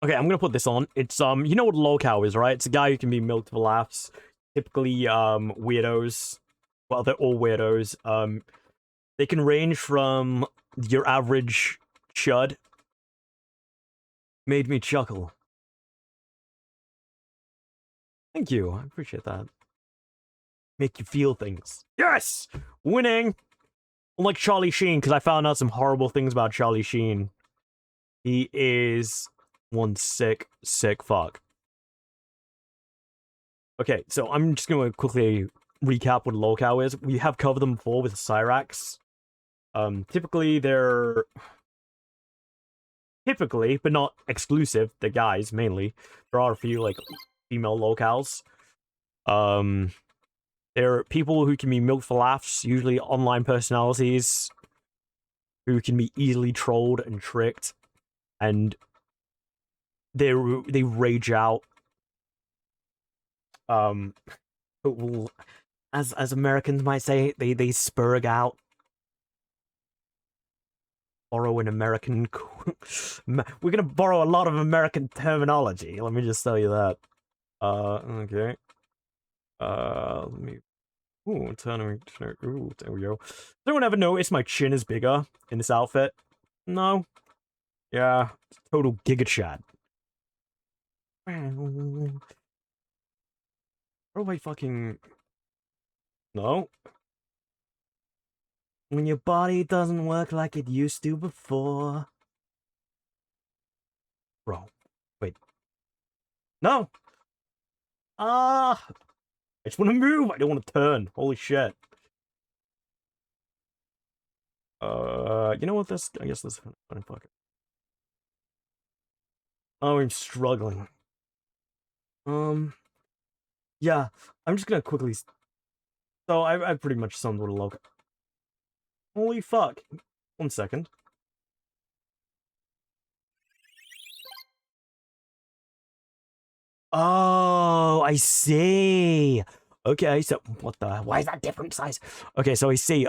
Okay, I'm gonna put this on. It's you know what Lolcow is, right? It's a guy who can be milked for laughs. Typically, weirdos. Well, they're all weirdos. They can range from your average chud. Made me chuckle. Thank you. I appreciate that. Make you feel things. Yes! Winning! Unlike Charlie Sheen, because I found out some horrible things about Charlie Sheen. He is one sick fuck. Okay, so I'm just gonna quickly recap what Lolcow is. We have covered them before with Cyrax. Typically, they're... Typically, but not exclusive, they're guys, mainly. There are a few, like, female Lolcows. They're people who can be milked for laughs, usually online personalities, who can be easily trolled and tricked, and they rage out. As Americans might say, they spurg out. Borrow an American... We're gonna borrow a lot of American terminology, let me just tell you that. Okay. Let me... Ooh, ooh, there we go. Does anyone ever notice my chin is bigger in this outfit? No? Yeah, total giga chat. What do I fucking... No? When your body doesn't work like it used to before. Bro, wait. No! Ah! I just want to move! I don't want to turn. Holy shit. You know what, this... I guess this... Fuck it. Oh, I'm struggling. Yeah, I'm just gonna quickly... So, I pretty much summed what a Lolcow... Holy fuck. 1 second. Oh, I see. Okay, so what the... Why is that different size? Okay, so I see,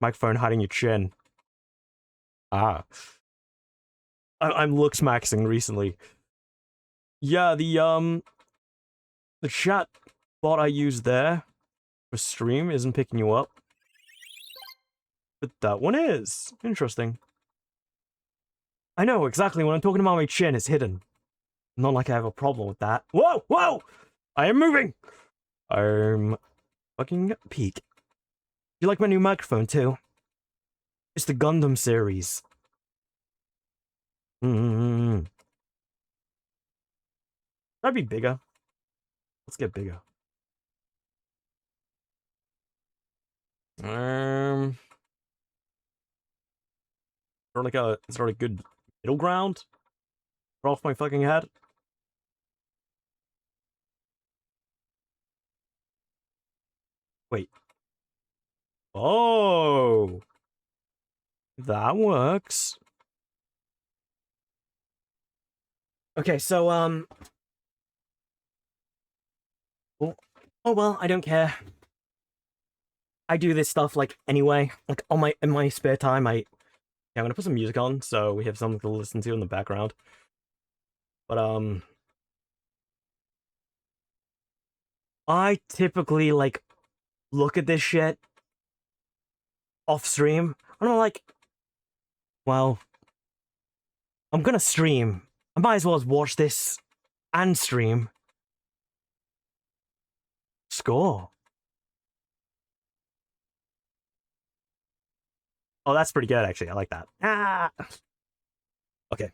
microphone hiding your chin. Ah. I'm looks maxing recently. Yeah, the chat bot I used there for stream isn't picking you up. But that one is. Interesting. I know, exactly, when I'm talking about my chin, it's hidden. Not like I have a problem with that. Whoa! Whoa! I am moving! I'm fucking peak. You like my new microphone, too? It's the Gundam series. That'd be bigger. Let's get bigger. Is there like a... Is there a good middle ground? Off my fucking head? Wait. Oh! That works. Okay, so, oh well, I don't care. I do this stuff, like, anyway. Like, in my spare time, yeah, I'm gonna put some music on, so we have something to listen to in the background. But, I typically, like, look at this shit off stream, and I'm like, well, I'm gonna stream. I might as well watch this and stream. Score. Oh, that's pretty good, actually. I like that. Ah! Okay.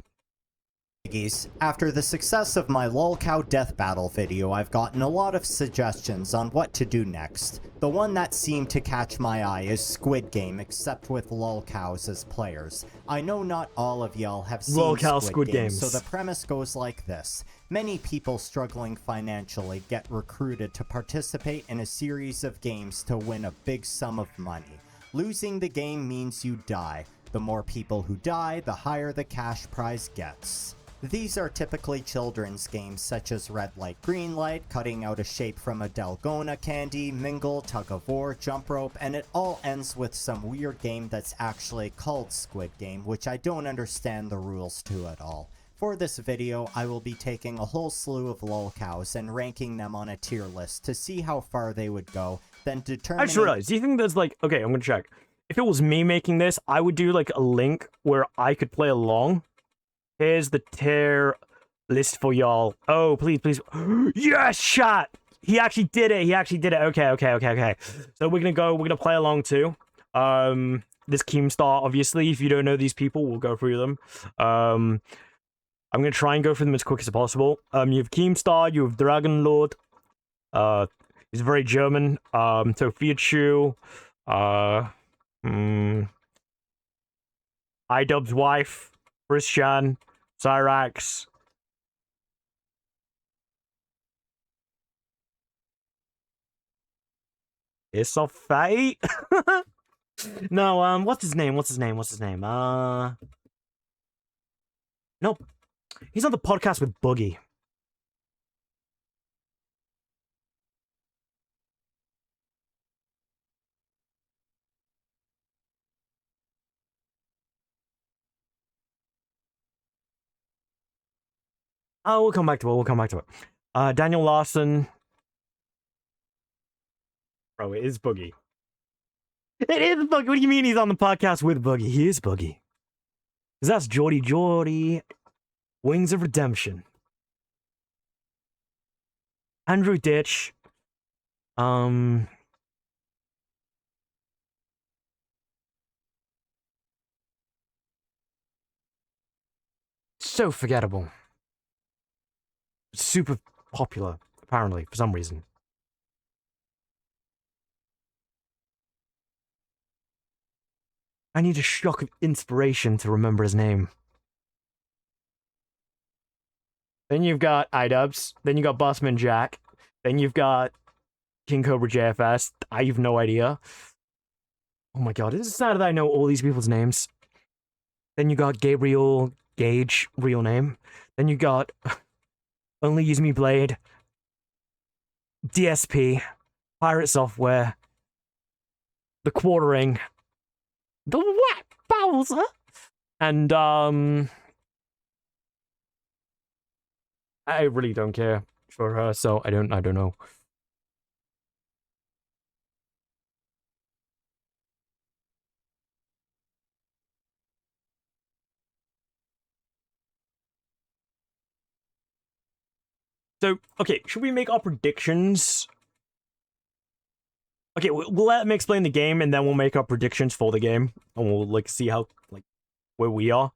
After the success of my Lolcow death battle video, I've gotten a lot of suggestions on what to do next. The one that seemed to catch my eye is Squid Game, except with Lolcows as players. I know not all of y'all have seen Squid Game, so the premise goes like this. Many people struggling financially get recruited to participate in a series of games to win a big sum of money. Losing the game means you die. The more people who die, the higher the cash prize gets. These are typically children's games such as red light, green light, cutting out a shape from a Dalgona candy, mingle, tug of war, jump rope, and it all ends with some weird game that's actually called Squid Game, which I don't understand the rules to at all. For this video, I will be taking a whole slew of lolcows and ranking them on a tier list to see how far they would go, then determining— I just realized, do you think there's like, okay, I'm gonna check. If it was me making this, I would do like a link where I could play along. Here's the tier list for y'all. Oh, please, please. Yes, chat! He actually did it. He actually did it. Okay. So we're gonna play along too. This Keemstar, obviously, if you don't know these people, we'll go through them. I'm gonna try and go through them as quick as possible. You have Keemstar, you have Dragon Lord. He's very German. Sophia Chu. iDubbbz's wife. Christian. Cyrax. It's a fight. No, what's his name? Nope. He's on the podcast with Boogie. Oh, we'll come back to it. Daniel Larson. Bro, it is Boogie. It is Boogie. What do you mean he's on the podcast with Boogie? He is Boogie. Because that's Geordie. Wings of Redemption. Andrew Ditch. So forgettable. Super popular, apparently, for some reason. I need a shock of inspiration to remember his name. Then you've got iDubbbz. Then you got Bossman Jack. Then you've got King Cobra JFS. I have no idea. Oh my god, it's sad that I know all these people's names. Then you got Gabriel Gage, real name. Then you got Only Use Me Blade. DSP. Pirate Software. The Quartering. The Whack Bowser. And, I really don't care for her, so I don't know. So, okay, should we make our predictions? Okay, we'll let him explain the game, and then we'll make our predictions for the game, and we'll, like, see how, like, where we are.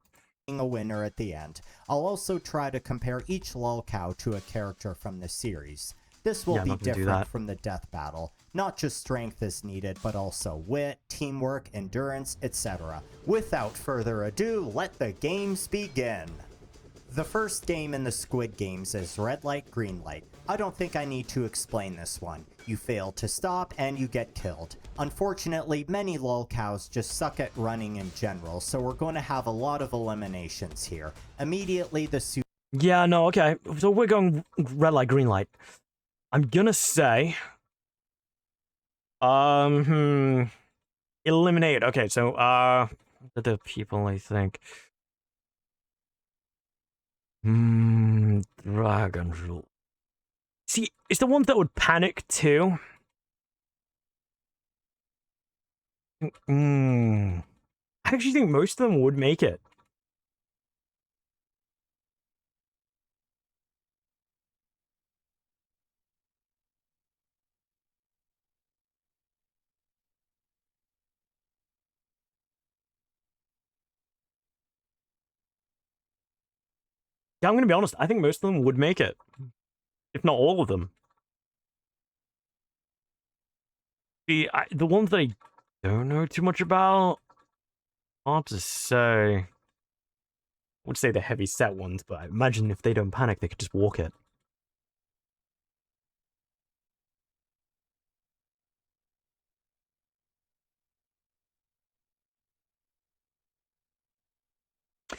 A winner at the end. I'll also try to compare each lolcow to a character from the series. This will be different from the death battle. Not just strength is needed, but also wit, teamwork, endurance, etc. Without further ado, let the games begin! The first game in the Squid Games is red light, green light. I don't think I need to explain this one. You fail to stop and you get killed. Unfortunately, many lolcows just suck at running in general, so we're going to have a lot of eliminations here. Immediately the Yeah, no, okay. So we're going red light, green light. I'm gonna say... Eliminate. Okay, so, the people, I think... Dragon Rule. See, it's the ones that would panic too. I actually think most of them would make it. Yeah, I'm gonna be honest, I think most of them would make it. If not all of them. The ones that I don't know too much about, hard to say. I would say the heavy set ones, but I imagine if they don't panic, they could just walk it.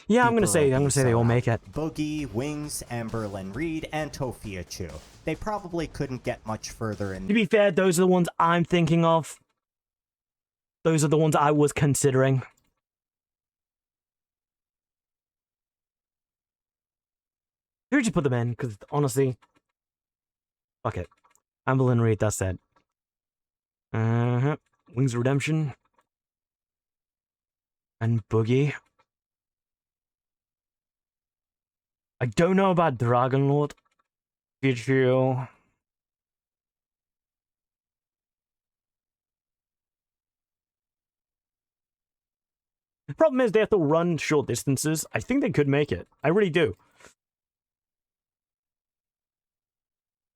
Yeah, I'm gonna say Obese they all are make out. it. Boogie, Wings, Amberlyn Reed, and Tofia Chu. They probably couldn't get much further in. To be fair, those are the ones I'm thinking of. Those are the ones I was considering. Who would you put them in? Because honestly, fuck it. Amberlyn Reed, that's it. Wings of Redemption. And Boogie. I don't know about Dragon Lord. Pichu. The problem is they have to run short distances. I think they could make it. I really do.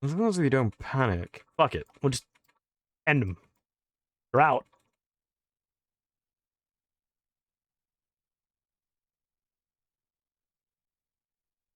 As long as we don't panic. Fuck it. We'll just end them. They're out.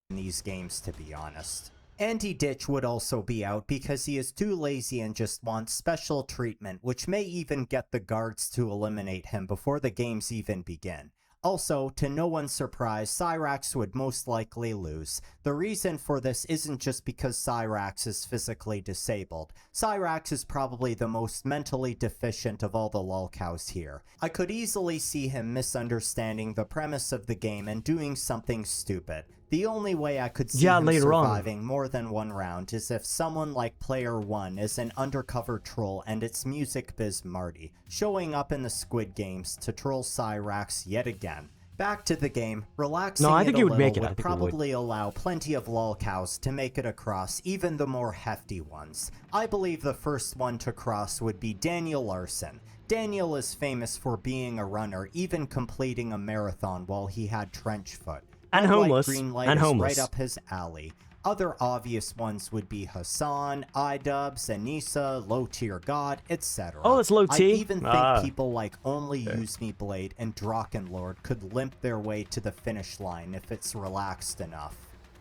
These games, to be honest. Andy Ditch would also be out because he is too lazy and just wants special treatment, which may even get the guards to eliminate him before the games even begin. Also, to no one's surprise, Cyrax would most likely lose. The reason for this isn't just because Cyrax is physically disabled. Cyrax is probably the most mentally deficient of all the Lolcows here. I could easily see him misunderstanding the premise of the game and doing something stupid. The only way I could see him surviving more than one round is if someone like Player 1 is an undercover troll and it's Music Biz Marty, showing up in the Squid Games to troll Cyrax yet again. Back to the game, relaxing I think it a would make little it. would probably allow plenty of Lolcows to make it across, even the more hefty ones. I believe the first one to cross would be Daniel Larson. Daniel is famous for being a runner, even completing a marathon while he had trench foot. And Red homeless. Light, green light And is homeless. right up his alley. Other obvious ones would be Hassan, Idubbbz, Anissa, Low Tier God, etc. Oh, it's Low T. I even think people like Only Use Me Blade and Drakenlord could limp their way to the finish line if it's relaxed enough.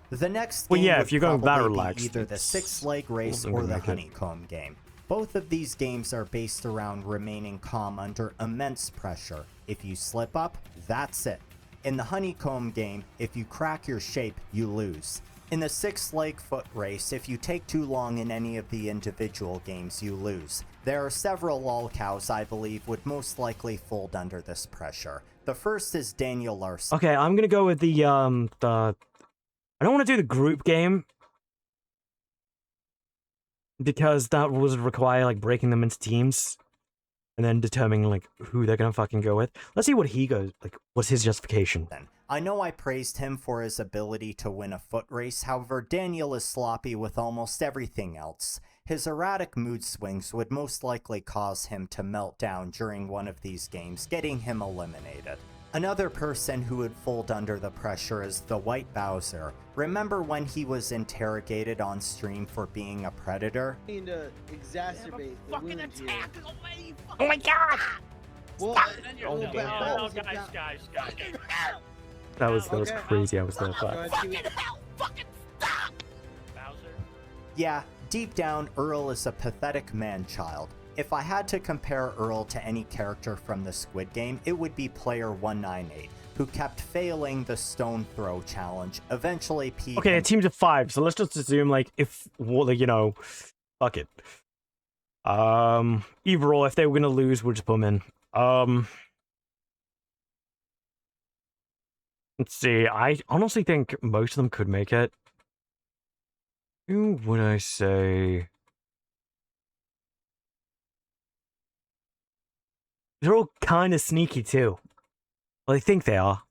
The next game if you're going that would relaxed, be either the six-leg race or the honeycomb game. Both of these games are based around remaining calm under immense pressure. If you slip up, that's it. In the honeycomb game, if you crack your shape, you lose. In the six-leg foot race, if you take too long in any of the individual games, you lose. There are several Lolcows I believe would most likely fold under this pressure. The first is Daniel Larson. Okay, I'm gonna go with the I don't want to do the group game because that would require like breaking them into teams and then determining like who they're gonna fucking go with. Let's see what he goes like. What's his justification? I know I praised him for his ability to win a foot race, however Daniel is sloppy with almost everything else. His erratic mood swings would most likely cause him to melt down during one of these games, getting him eliminated. Another person who would fold under the pressure is the White Bowser. Remember when he was interrogated on stream for being a predator? To exacerbate the fucking wound attack here. away! Oh my god! Well, Guys. That was Okay. crazy. I was there for Go that. ahead, Fucking Stewie. hell! Fucking stop! Bowser? Yeah, deep down, Earl is a pathetic man-child. If I had to compare Earl to any character from the Squid Game, it would be Player 198, who kept failing the stone throw challenge, eventually peeing. Okay, a team's of 5, so let's just assume like if you know, fuck it. Either or, if they were gonna lose, we'll just put them in. Let's see. I honestly think most of them could make it. Who would I say? They're all kind of sneaky too. Well, I think they are.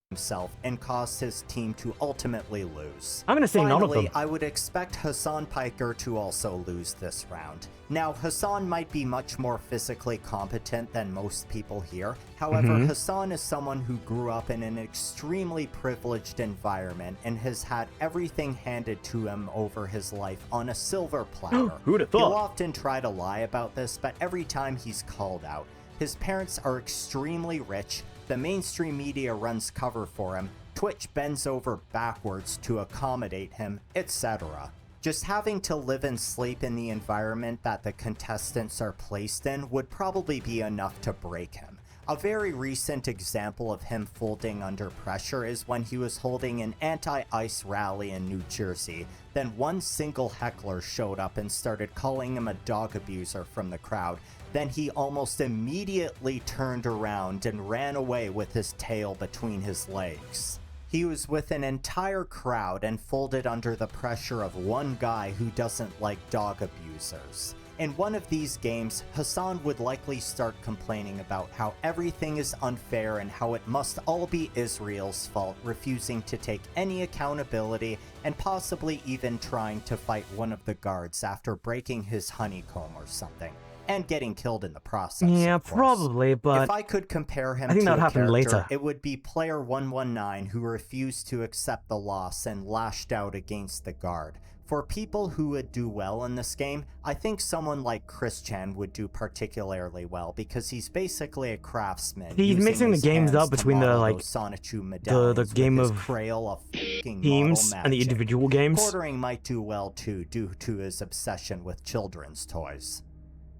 himself and caused his team to ultimately lose. I'm gonna say Finally, none of them. I would expect Hassan Piker to also lose this round. Now, Hassan might be much more physically competent than most people here. However, Hassan is someone who grew up in an extremely privileged environment and has had everything handed to him over his life on a silver platter. Who'd have He'll thought? often try to lie about this, but every time he's called out. His parents are extremely rich, the mainstream media runs cover for him, Twitch bends over backwards to accommodate him, etc. Just having to live and sleep in the environment that the contestants are placed in would probably be enough to break him. A very recent example of him folding under pressure is when he was holding an anti-ice rally in New Jersey. Then one single heckler showed up and started calling him a dog abuser from the crowd. Then he almost immediately turned around and ran away with his tail between his legs. He was with an entire crowd and folded under the pressure of one guy who doesn't like dog abusers. In one of these games, Hassan would likely start complaining about how everything is unfair and how it must all be Israel's fault, refusing to take any accountability and possibly even trying to fight one of the guards after breaking his honeycomb or something. And getting killed in the process. Yeah, probably, but if I could compare him I think to that a happened character, later. it would be Player 119 who refused to accept the loss and lashed out against the guard. For people who would do well in this game, I think someone like Christian would do particularly well because he's basically a craftsman. He's using mixing the his games hands up to between the model like those Sonichu the medallions game with of his Crail of fucking teams model and the magic. individual games. Quartering might do well too due to his obsession with children's toys.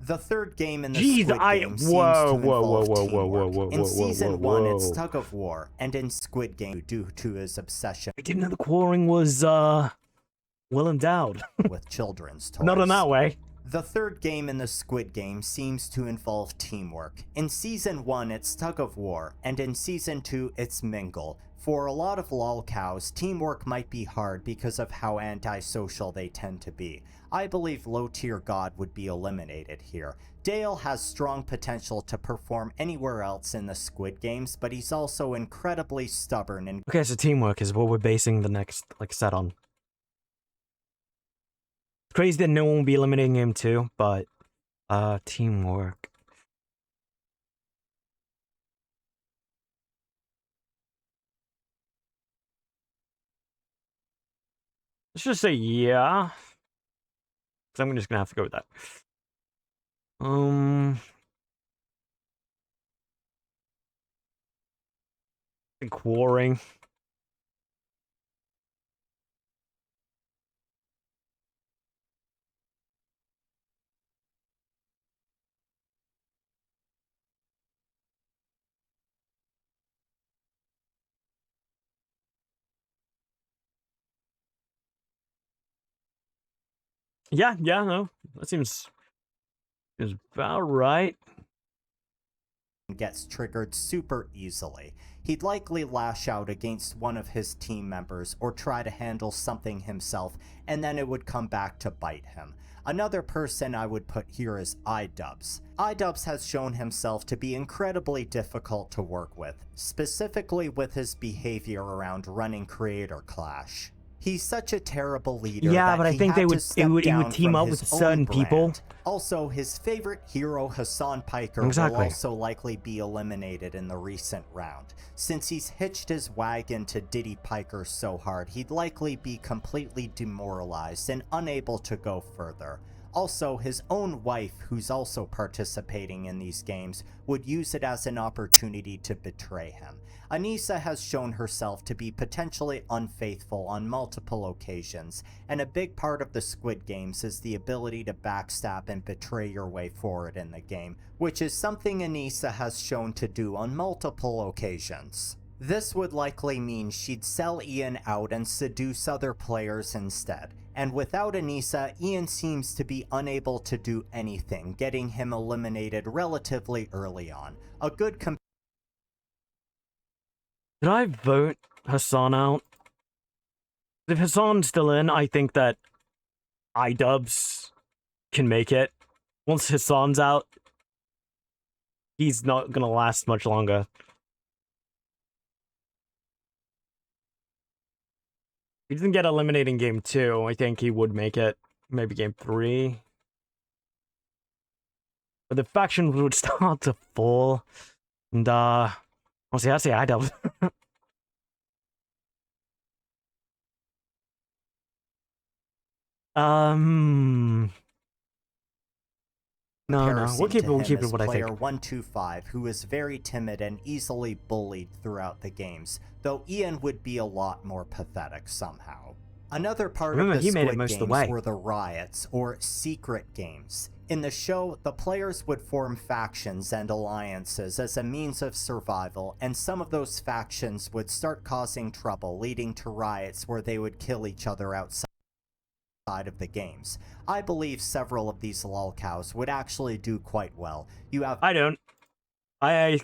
The third game in the Jeez, Squid Game seems to involve teamwork. In Season 1, it's tug of war, and in Squid Game, due to his obsession I didn't know the quartering was well endowed. with children's toys. Not in that way. The third game in the Squid Game seems to involve teamwork. In Season 1, it's tug of war, and in Season 2, it's mingle. For a lot of Lolcows, teamwork might be hard because of how antisocial they tend to be. I believe low-tier God would be eliminated here. Dale has strong potential to perform anywhere else in the Squid Games, but he's also incredibly stubborn and Okay, so teamwork is what we're basing the next set on. It's crazy that no one will be eliminating him too, but teamwork. Let's just say yeah. So I'm just gonna have to go with that. I think quarrying. Yeah, no, that seems about right. gets triggered super easily. He'd likely lash out against one of his team members or try to handle something himself, and then it would come back to bite him. Another person I would put here is iDubbbz. iDubbbz has shown himself to be incredibly difficult to work with, specifically with his behavior around running Creator Clash. He's such a terrible leader. Yeah, that but I he think had they to would step it would down team from up his with own certain people. brand. Also, his favorite hero, Hassan Piker, Exactly. will also likely be eliminated in the recent round. Since he's hitched his wagon to Diddy Piker so hard, he'd likely be completely demoralized and unable to go further. Also, his own wife, who's also participating in these games, would use it as an opportunity to betray him. Anissa has shown herself to be potentially unfaithful on multiple occasions, and a big part of the Squid Games is the ability to backstab and betray your way forward in the game, which is something Anissa has shown to do on multiple occasions. This would likely mean she'd sell Ian out and seduce other players instead. And without Anissa, Ian seems to be unable to do anything, getting him eliminated relatively early on. A good Did I vote Hassan out? If Hassan's still in, I think that iDubbbz can make it. Once Hassan's out, he's not gonna last much longer. He didn't get eliminated in game 2. I think he would make it. Maybe game 3. But the factions would start to fall. And, honestly, I'd say iDubbbz. No. We'll keep it what I think. Player 125, who is very timid and easily bullied throughout the games, though Ian would be a lot more pathetic somehow. Another part Remember, of the he made it Squid most of the Games way. were the riots, or secret games. In the show, the players would form factions and alliances as a means of survival, and some of those factions would start causing trouble, leading to riots where they would kill each other outside of the games. I believe several of these lolcows would actually do quite well. You have I don't. I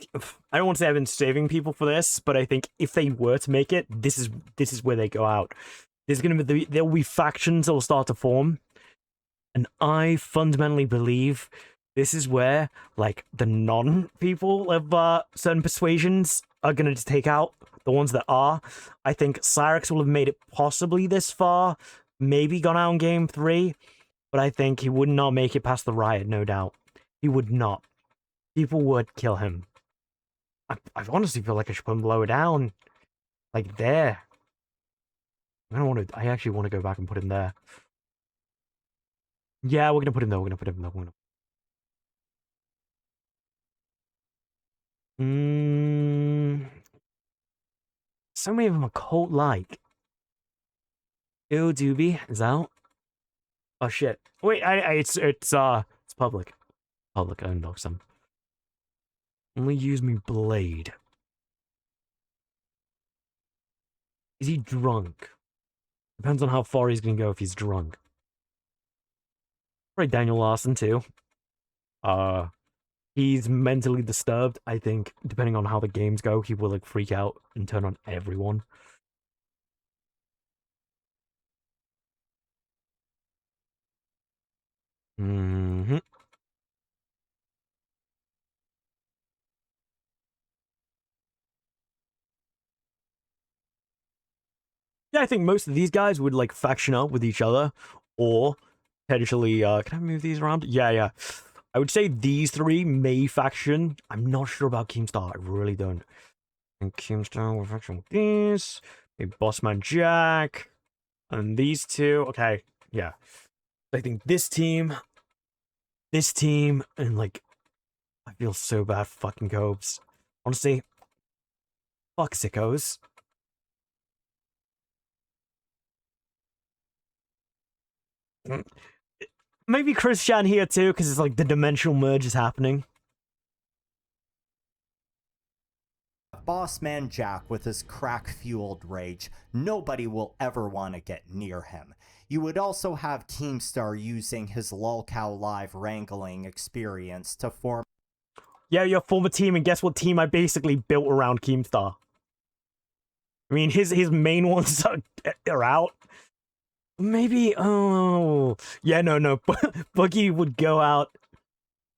don't want to say I've been saving people for this, but I think if they were to make it, this is where they go out. There will be factions that will start to form, and I fundamentally believe this is where like the non-people of certain persuasions are going to take out the ones that are. I think Cyrix will have made it possibly this far, maybe gone out in game 3, but I think he would not make it past the riot, no doubt. He would not. People would kill him. I honestly feel like I should put him lower down. Like there. I actually want to go back and put him there. Yeah, we're gonna put him there, So many of them are cult-like. Ew, Doobie is out. Oh shit. Wait, it's public. Public, I unbox them. Only use me blade. Is he drunk? Depends on how far he's gonna go if he's drunk. Right, Daniel Larson too. He's mentally disturbed. I think, depending on how the games go, he will like freak out and turn on everyone. Mm-hmm. Yeah, I think most of these guys would like faction up with each other, or potentially. Can I move these around? Yeah. I would say these three may faction. I'm not sure about Keemstar. I really don't. And Keemstar will faction with these. Maybe Bossman Jack, and these two. Okay, yeah. I think this team, and like, I feel so bad for fucking Cobes. Honestly, fuck sickos. Maybe Christian here too, because it's like the dimensional merge is happening. Boss Man Jack with his crack-fueled rage. Nobody will ever want to get near him. You would also have Keemstar using his Lolcow Live wrangling experience to form... Yeah, your former team, and guess what team I basically built around Keemstar? I mean, his main ones are out. Maybe, oh... Yeah, no. Boogie would go out...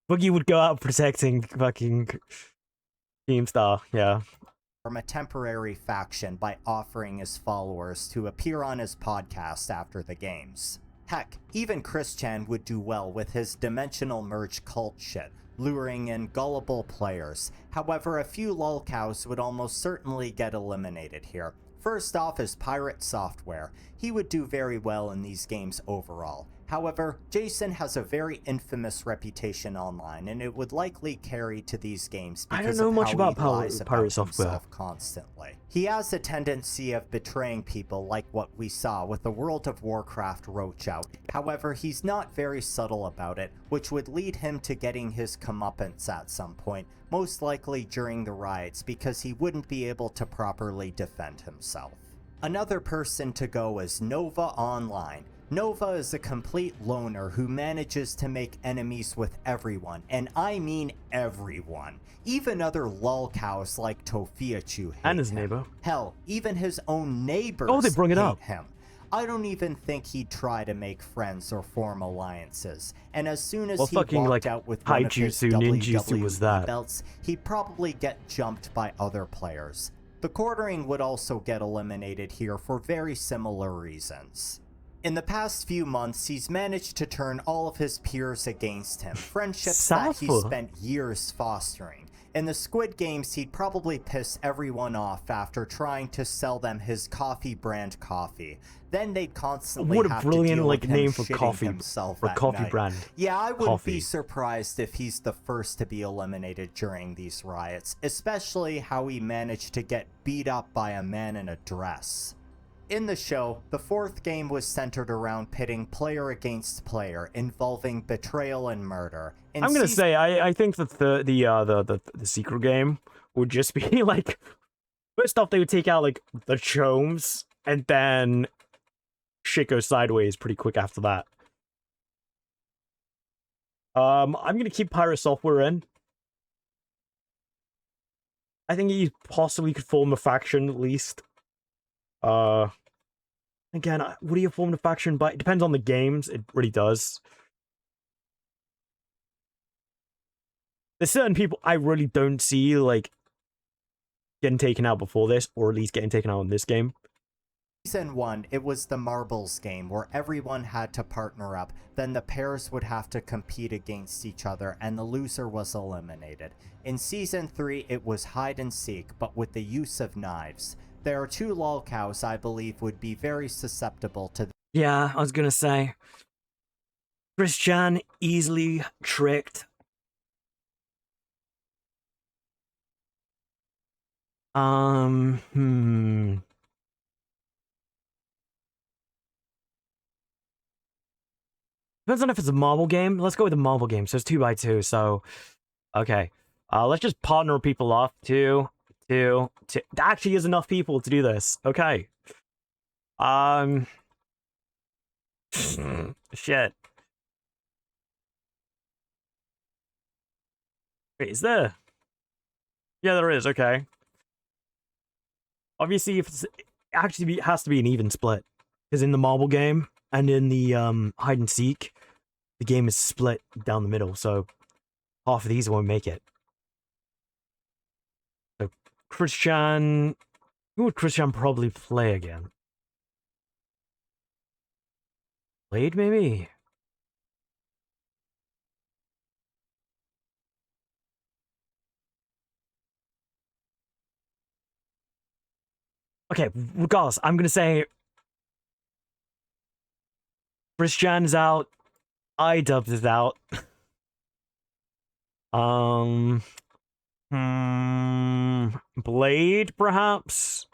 protecting fucking Keemstar, yeah. Form a temporary faction by offering his followers to appear on his podcast after the games. Heck, even Christian would do well with his dimensional merge cult shit, luring in gullible players. However, a few lolcows would almost certainly get eliminated here. First off is Pirate Software. He would do very well in these games overall. However, Jason has a very infamous reputation online, and it would likely carry to these games because I don't know of much how about he lies Pirate Software himself constantly. He has a tendency of betraying people like what we saw with the World of Warcraft roach out. However, he's not very subtle about it, which would lead him to getting his comeuppance at some point, most likely during the riots, because he wouldn't be able to properly defend himself. Another person to go is Nova Online. Nova is a complete loner who manages to make enemies with everyone, and I mean everyone. Even other lolcows like Tofiachu hate And his him. neighbor. Hell, even his own neighbors Oh, they bring it hate up. him. I don't even think he'd try to make friends or form alliances. And as soon as Well, he fucking, walked like, out with one of his Haijutsu, Ninjutsu was WWE that. belts, he'd probably get jumped by other players. The quartering would also get eliminated here for very similar reasons. In the past few months, he's managed to turn all of his peers against him, friendships that he Safa. spent years fostering. In the Squid Games, he'd probably piss everyone off after trying to sell them his coffee brand coffee. Then they'd constantly What a have brilliant, to deal like, with him name for shitting coffee- himself for at coffee night. brand. Yeah, I wouldn't Coffee. be surprised if he's the first to be eliminated during these riots, especially how he managed to get beat up by a man in a dress. In the show, the fourth game was centered around pitting player against player, involving betrayal and murder. I'm gonna say I think that the secret game would just be like, first off they would take out like the chomes, and then shit goes sideways pretty quick after that. I'm gonna keep Pirate Software in. I think he possibly could form a faction at least. Again, would he have formed a faction? But it depends on the games. It really does. There's certain people I really don't see like getting taken out before this, or at least getting taken out in this game. Season 1, it was the marbles game where everyone had to partner up, then the pairs would have to compete against each other and the loser was eliminated. In Season 3, it was hide and seek, but with the use of knives. There are 2 Lolcows I believe would be very susceptible to Yeah, I was gonna say. Christian easily tricked. Depends on if it's a marble game. Let's go with the marble game. So it's 2x2. So, okay. Let's just partner people off. 2, 2, 2. That actually is enough people to do this. Okay. Shit. Wait, is there? Yeah, there is. Okay. Obviously, if it's actually it has to be an even split, because in the marble game and in the hide and seek, the game is split down the middle, so half of these won't make it. So Christian, who would Christian probably play again? Blade, maybe. Okay, regardless, I'm gonna say Christian is out. iDubbbz is out. Blade, perhaps?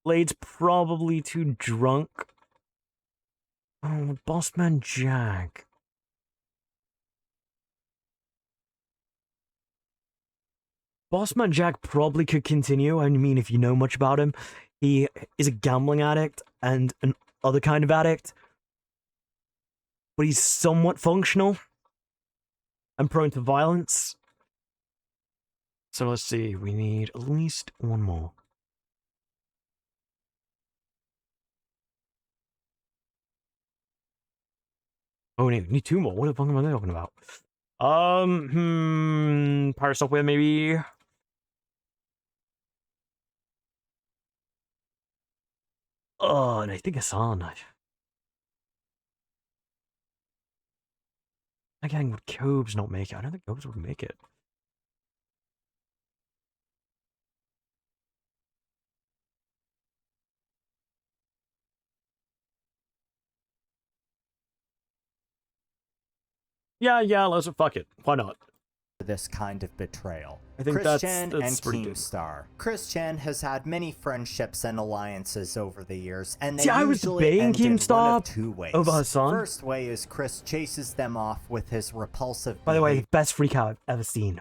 Blade's probably too drunk. Oh, Bossman Jack. Bossman Jack probably could continue. I mean, if you know much about him, he is a gambling addict and an other kind of addict. But he's somewhat functional and prone to violence. So let's see, we need at least one more. Oh, we need 2 more. What the fuck am I talking about? Pirate Software, maybe. Oh, and I think Hassan. Again, would Cobes not make it? I don't think Cobes would make it. Yeah, let's fuck it. Why not? this kind of betrayal. I think Chris that's Chan and pretty good. Keemstar. Chris Chan has had many friendships and alliances over the years, and they See, I was usually debating end in one Keemstar of 2 ways. over Hassan. First way is Chris chases them off with his repulsive By the way, behavior, best freak out I've ever seen.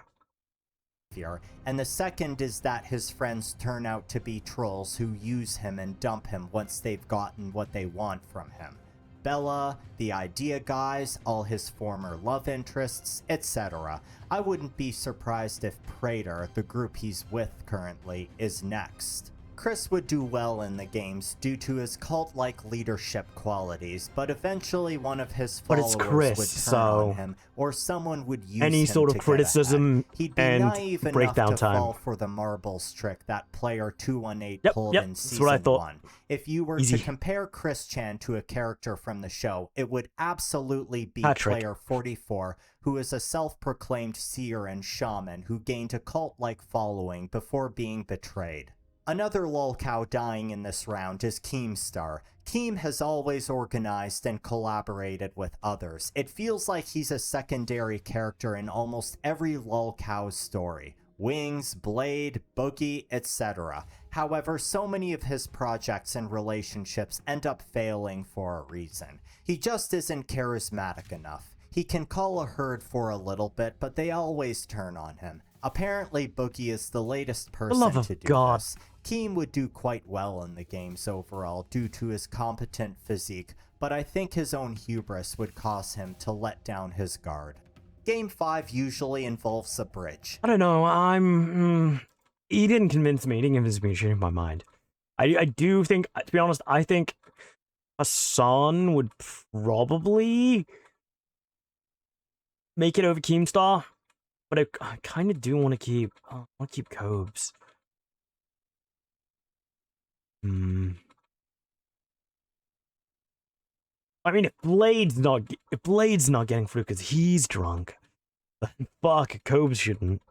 and the second is that his friends turn out to be trolls who use him and dump him once they've gotten what they want from him. Bella, the idea guys, all his former love interests, etc. I wouldn't be surprised if Praetor, the group he's with currently, is next. Chris would do well in the games due to his cult-like leadership qualities, but eventually one of his But followers it's Chris, would turn so on him, or someone would use any him sort to of get criticism ahead. He'd be and naive enough breakdown to time. fall for the marbles trick that player 218 pulled Yep, in that's season what I thought. 1. If you were Easy. to compare Chris Chan to a character from the show, it would absolutely be Patrick. player 44, who is a self-proclaimed seer and shaman who gained a cult-like following before being betrayed. Another Lolcow dying in this round is Keemstar. Keem has always organized and collaborated with others. It feels like he's a secondary character in almost every Lolcow story. Wings, Blade, Boogie, etc. However, so many of his projects and relationships end up failing for a reason. He just isn't charismatic enough. He can call a herd for a little bit, but they always turn on him. Apparently, Boogie is the latest person to do this. Keem would do quite well in the games overall due to his competent physique, but I think his own hubris would cause him to let down his guard. Game 5 usually involves a bridge. I don't know, he didn't convince me, he didn't convince me to change my mind. I do think, to be honest, I think Hassan would probably make it over Keemstar, but I kind of do want to keep Cobes. I mean, if Blade's not getting through because he's drunk, then fuck, Cobes shouldn't.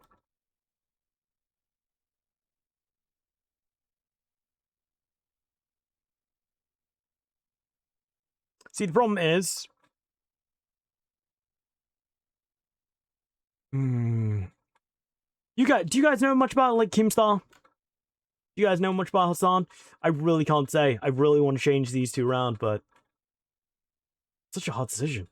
See, the problem is, do you guys know much about like Keemstar? Do you guys know much about Hassan? I really can't say. I really want to change these two around, but such a hard decision.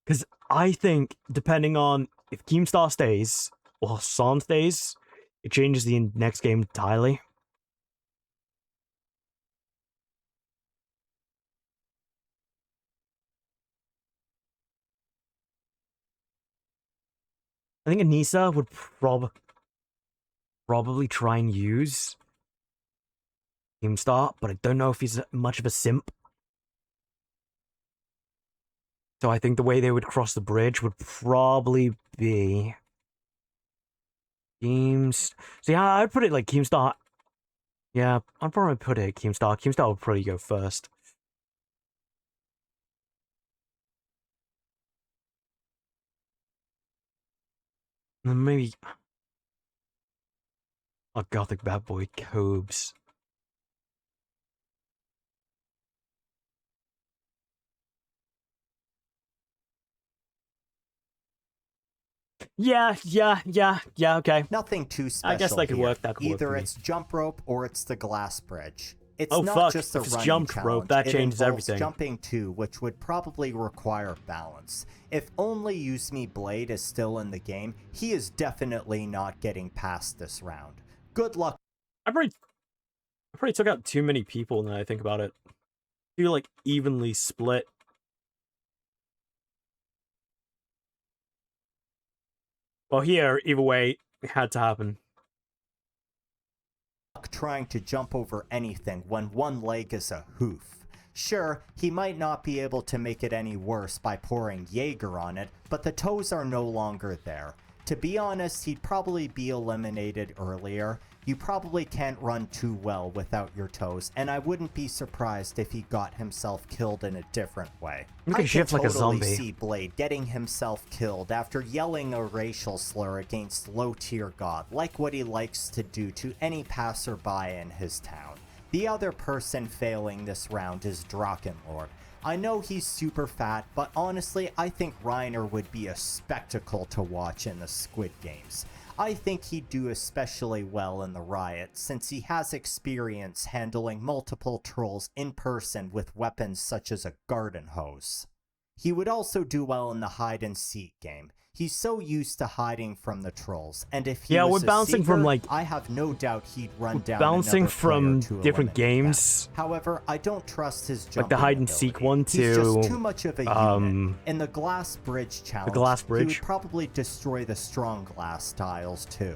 Because I think, depending on if Keemstar stays or Hassan stays, it changes the next game entirely. I think Anissa would probably try and use Keemstar, but I don't know if he's much of a simp. So I think the way they would cross the bridge would probably be Keemstar. So yeah, I'd put it like Keemstar. Yeah, I'd probably put it Keemstar. Keemstar would probably go first. And then maybe a gothic bad boy, Cobes. Yeah, okay. Nothing too special. I guess that could here. work. That could Either work for it's jump rope or it's the glass bridge. It's oh not fuck! just a If it's running jump challenge. rope, that it changes involves everything. Jumping too, which would probably require balance. If only Use Me Blade is still in the game, he is definitely not getting past this round. Good luck. I probably took out too many people now that I think about it. I feel like evenly split. Well, here, either way, it had to happen. Trying to jump over anything when one leg is a hoof. Sure, he might not be able to make it any worse by pouring Jaeger on it, but the toes are no longer there. To be honest, he'd probably be eliminated earlier. You probably can't run too well without your toes, and I wouldn't be surprised if he got himself killed in a different way. You I can can shift like a totally zombie. see Blade getting himself killed after yelling a racial slur against low-tier god, like what he likes to do to any passerby in his town. The other person failing this round is Drakenlord. I know he's super fat, but honestly, I think Reiner would be a spectacle to watch in the Squid Games. I think he'd do especially well in the riot, since he has experience handling multiple trolls in person with weapons such as a garden hose. He would also do well in the hide-and-seek game. He's so used to hiding from the trolls, and if he was we're bouncing a from, seeker, like, I have no doubt he'd run down bouncing another from player to different eliminate games. them. However, I don't trust his jumping Like the hide-and-seek ability. one He's to, just too much of a unit. In the glass bridge challenge, glass he bridge. would probably destroy the strong glass tiles too.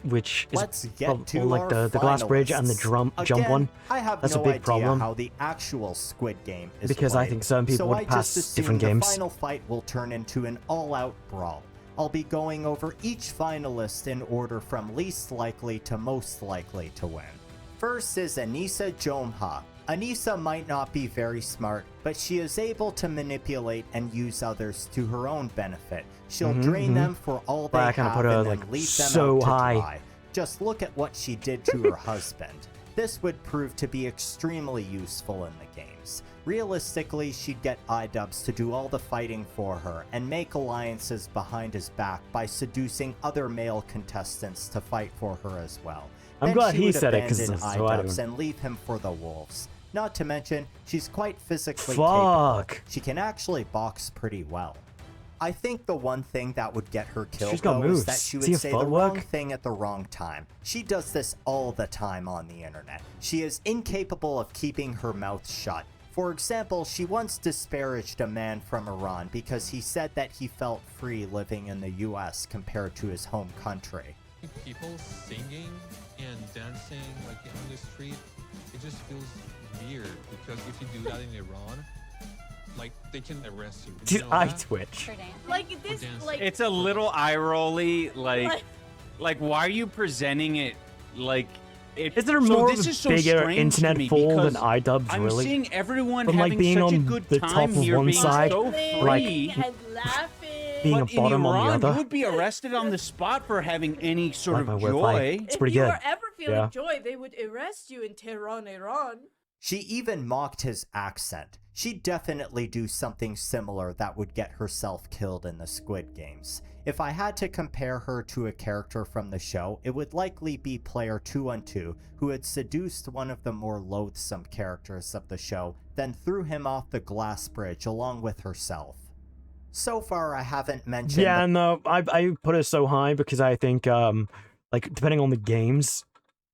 Which is Let's get to like our the glass bridge and the finalists. jump Again, one. I have That's no a big idea problem. how the actual Squid Game is Because I played, think certain people so would I pass just different assume games. The final fight will turn into an all-out brawl. I'll be going over each finalist in order from least likely to most likely to win. First is Anissa Jomha. Anissa might not be very smart, but she is able to manipulate and use others to her own benefit. She'll drain them for all they I kinda have put her, and then like, leave them so out to high. dry. Just look at what she did to her husband. This would prove to be extremely useful in the games. Realistically, she'd get iDubbbz to do all the fighting for her and make alliances behind his back by seducing other male contestants to fight for her as well. I'm Then glad she he would said it, 'cause abandon it's so I iDubbbz don't- and leave him for the wolves. Not to mention, she's quite physically Fuck. capable. She can actually box pretty well. I think the one thing that would get her killed She's got though is moves. that she See would her say the footwork? wrong thing at the wrong time. She does this all the time on the internet. She is incapable of keeping her mouth shut. For example, she once disparaged a man from Iran because he said that he felt free living in the US compared to his home country. People singing and dancing like on the street, it just feels weird because if you do that in Iran, like they can arrest you. Dude, know I that? twitch. Like this, dancing. like It's a little eye rolly, like why are you presenting it like it? Is there so more this of a is so bigger strange to internet me fall than because iDubbbz, I'm really? seeing everyone From, like, having being such a on good the time top of here, one being side, so like, free. and laughing. Being a But in bottom on the Iran, other. you would be arrested on the spot for having any sort Like my of wordplay. joy. It's If pretty you good. were ever feeling Yeah. joy, they would arrest you in Tehran, Iran. She even mocked his accent. She'd definitely do something similar that would get herself killed in the Squid Games. If I had to compare her to a character from the show, it would likely be player 212, who had seduced one of the more loathsome characters of the show, then threw him off the glass bridge along with herself. So far, I haven't mentioned Yeah, no, I put it so high because I think, like, depending on the games,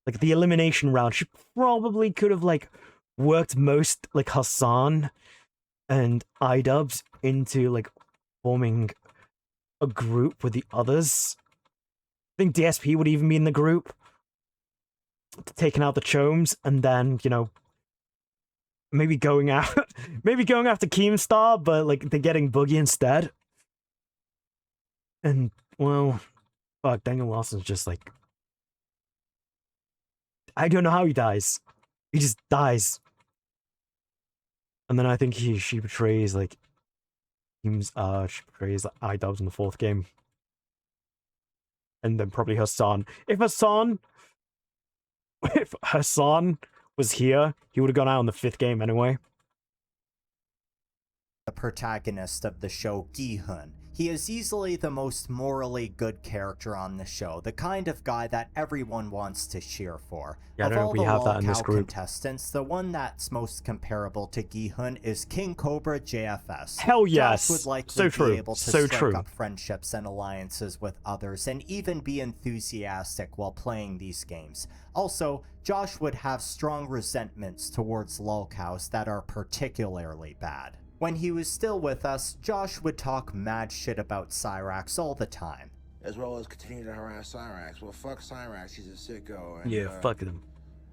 like, the elimination round, she probably could have, like, worked most, like, Hassan and iDubbbz into, like, forming a group with the others. I think DSP would even be in the group, taking out the Chomes, and then, you know, maybe going out, maybe going after Keemstar, but, like, they're getting Boogie instead. And, well, fuck, Daniel Lawson's just, like, I don't know how he dies. He just dies. And then I think she betrays, like, she betrays iDubbbz in the 4th game. And then probably Hassan. If Hassan was here, he would have gone out in the 5th game anyway. the protagonist of the show, Gi-hun. He is easily the most morally good character on the show, the kind of guy that everyone wants to cheer for. Yeah, I of don't know all if we the have that in this Lolcow group. contestants, the one that's most comparable to Gi-hun is King Cobra JFS. Hell yes. Josh would likely So true. be able to So strike true. up friendships and alliances with others and even be enthusiastic while playing these games. Also, Josh would have strong resentments towards Lolcows that are particularly bad. When he was still with us, Josh would talk mad shit about Cyrax all the time. As well as continue to harass Cyrax. Well, fuck Cyrax, he's a sicko. And, Yeah, fuck him.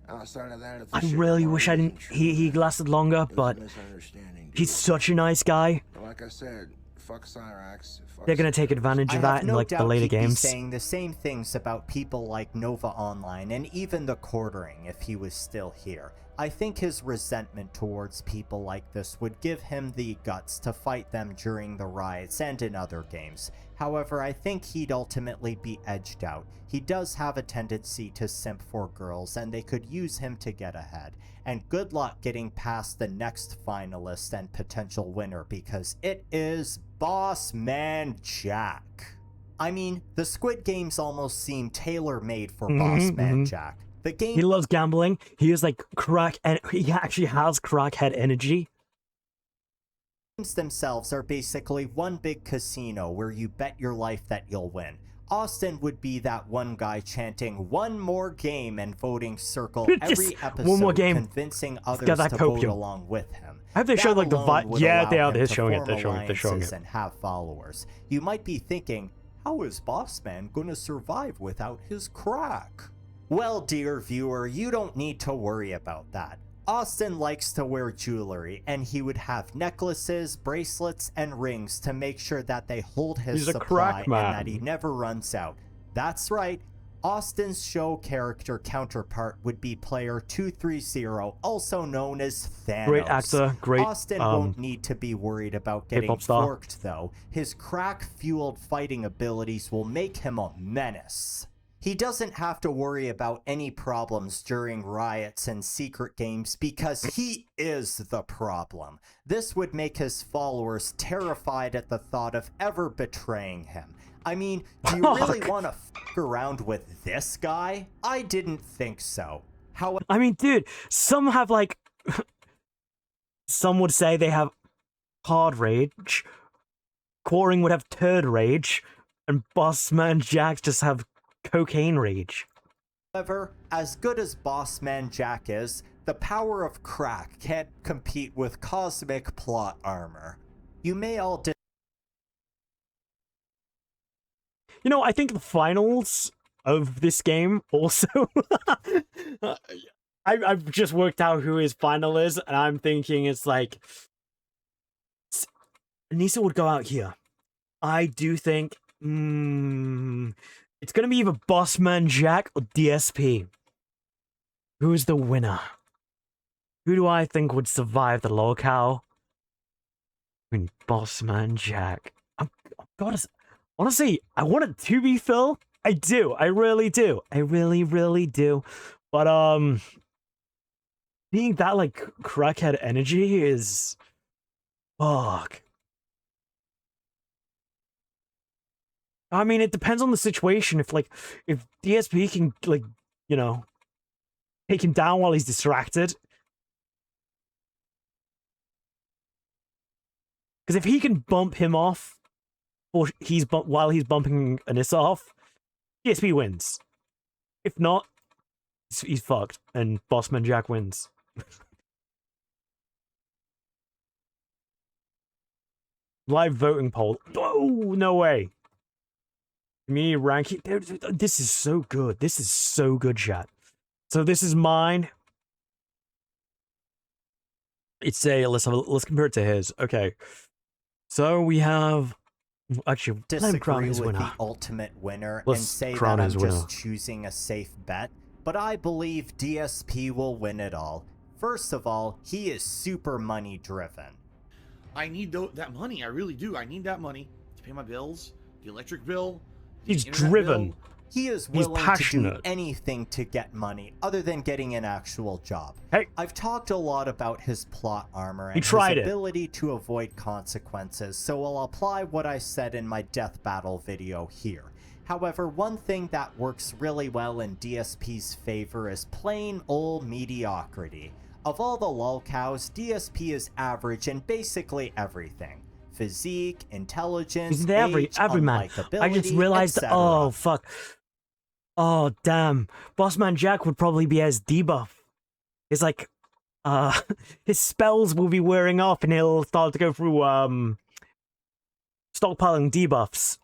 outside of that, if I the shit really parties wish I and didn't. shit, He lasted longer, it was a but misunderstanding, he's dude. such a nice guy. But like I said, fuck Cyrax. Fuck They're gonna take Cyrax. advantage I of have that in no like the doubt later he'd be games. saying the same things about people like Nova Online and even the Quartering if he was still here. I think his resentment towards people like this would give him the guts to fight them during the riots and in other games. However, I think he'd ultimately be edged out. He does have a tendency to simp for girls and they could use him to get ahead. And good luck getting past the next finalist and potential winner because it is Boss Man Jack. I mean, the Squid Games almost seem tailor-made for Boss Man Jack. The game He loves gambling. He is like crack, and he actually has crackhead energy. games themselves are basically one big casino where you bet your life that you'll win. Austin would be that one guy chanting one more game and voting circle Just every episode, one more game. convincing others Get that to vote copium. along with him. I hope they That showed like the alone would yeah, allow they are. him They're to showing it. form They're showing it. They're showing alliances it. and have followers. You might be thinking, how is Bossman gonna survive without his crack? Well, dear viewer, you don't need to worry about that. Austin likes to wear jewelry, and he would have necklaces, bracelets, and rings to make sure that they hold his He's a supply crack and man. that he never runs out. That's right. Austin's show character counterpart would be player 230, also known as Thanos. Great actor, great, Austin won't need to be worried about getting K-pop star. forked, though. His crack-fueled fighting abilities will make him a menace. He doesn't have to worry about any problems during riots and secret games because he is the problem. This would make his followers terrified at the thought of ever betraying him. I mean, do you really want to f around with this guy? I didn't think so. How? I mean, dude, some have like... some would say they have hard rage. Quarring would have turd rage. And Bossman Jack just have cocaine rage. However, as good as Bossman Jack is, the power of crack can't compete with cosmic plot armor. You may all You know, I think the finals of this game also... I've just worked out who his final is, and I'm thinking it's like... Nisa would go out here. I do think... it's gonna be either Bossman Jack or DSP. Who's the winner? Who do I think would survive the Lolcow? I mean, Bossman Jack. Honestly, I want it to be Phil. I do. I really do. I really, really do. But, being that, like, crackhead energy is... Fuck. I mean, it depends on the situation. If DSP can, like, you know, take him down while he's distracted. Because if he can bump him off, or while he's bumping Anissa off, DSP wins. If not, he's fucked, and Bossman Jack wins. Live voting poll. Oh, no way. Community ranking. This is so good. This is so good, chat. So this is mine. Let's compare it to his. Okay. So we have... Actually, let him crown disagree his with winner. the ultimate winner and Let's say crown that I'm his just winner. choosing a safe bet, but I believe DSP will win it all. First of all, he is super money driven. I need that money. I really do. I need that money to pay my bills, the electric bill. the He's internet driven. bill. He is He's willing to do passionate. anything to get money other than getting an actual job. Hey. I've talked a lot about his plot armor He and tried it. his ability to avoid consequences, so I'll apply what I said in my death battle video here. However, one thing that works really well in DSP's favor is plain old mediocrity. Of all the lolcows, DSP is average in basically everything. Physique, intelligence, He's every age, man. I just unlikability, realized. etc. Oh fuck. Oh damn. Bossman Jack would probably be as debuff. It's like, his spells will be wearing off, and he'll start to go through stockpiling debuffs.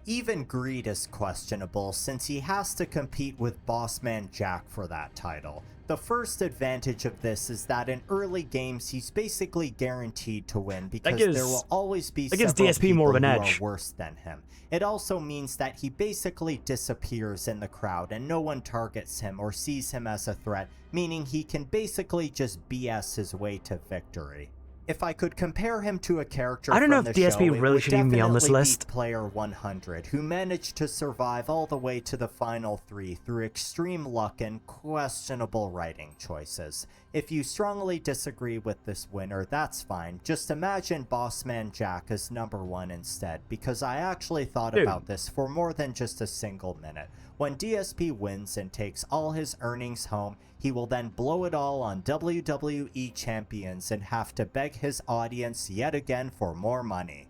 Even greed is questionable since he has to compete with Bossman Jack for that title. The first advantage of this is that in early games he's basically guaranteed to win because gives- there will always be that several gives DSP people more of an who edge. are worse than him. It also means that he basically disappears in the crowd and no one targets him or sees him as a threat, meaning he can basically just BS his way to victory. If I could compare him to a character I don't know from if the DSP show, it really would should even be on this definitely list. be Player 100, who managed to survive all the way to the final 3 through extreme luck and questionable writing choices. If you strongly disagree with this winner, that's fine. Just imagine Bossman Jack as number 1 instead, because I actually thought Dude. about this for more than just a single minute. When DSP wins and takes all his earnings home, he will then blow it all on WWE champions and have to beg his audience yet again for more money.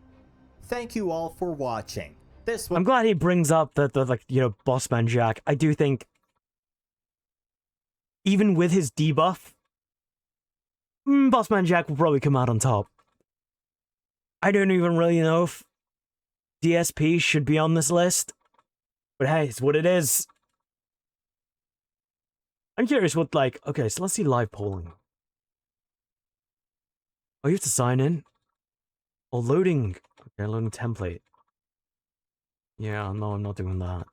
Thank you all for watching. This was I'm glad he brings up the like, you know, Bossman Jack. I do think, even with his debuff, Bossman Jack will probably come out on top. I don't even really know if DSP should be on this list, but hey, it's what it is. I'm curious what, like, okay, so let's see live polling. Oh, you have to sign in? Or loading. Okay, loading template. Yeah, no, I'm not doing that.